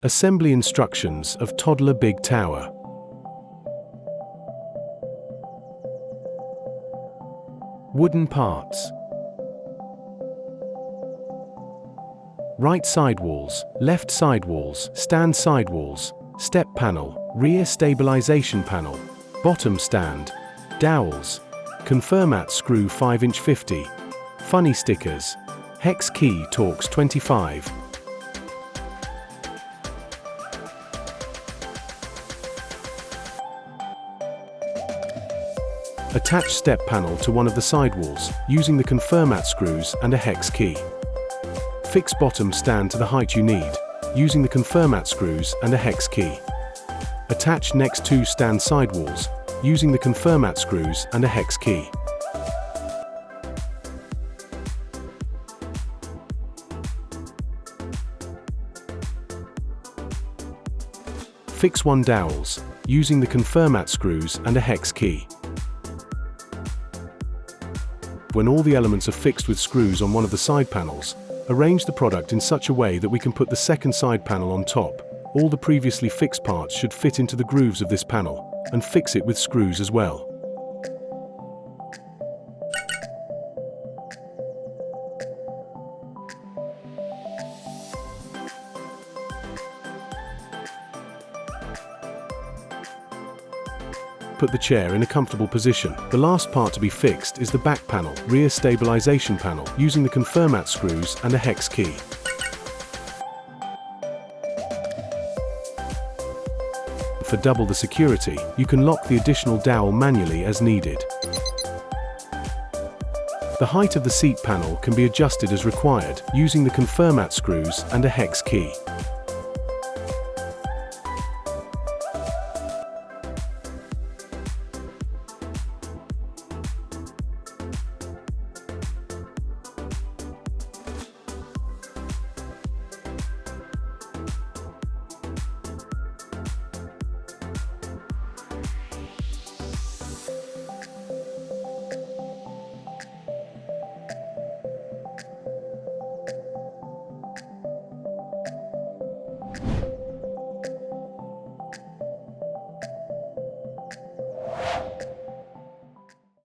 Assembly instructions of Toddler Big Tower. Wooden parts. Right sidewalls, left sidewalls, stand sidewalls, step panel, rear stabilization panel, bottom stand, dowels, confirmat screw 5" 50, funny stickers, hex key Torx 25. Attach step panel to one of the sidewalls, using the confirmat screws and a hex key. Fix bottom stand to the height you need, using the confirmat screws and a hex key. Attach next two stand sidewalls, using the confirmat screws and a hex key. Fix one dowels, using the confirmat screws and a hex key. When all the elements are fixed with screws on one of the side panels, arrange the product in such a way that we can put the second side panel on top. All the previously fixed parts should fit into the grooves of this panel, and fix it with screws as well. Put the chair in a comfortable position. The last part to be fixed is the back panel, rear stabilization panel, using the confirmat screws and a hex key. For double the security, you can lock the additional dowel manually as needed. The height of the seat panel can be adjusted as required, using the confirmat screws and a hex key.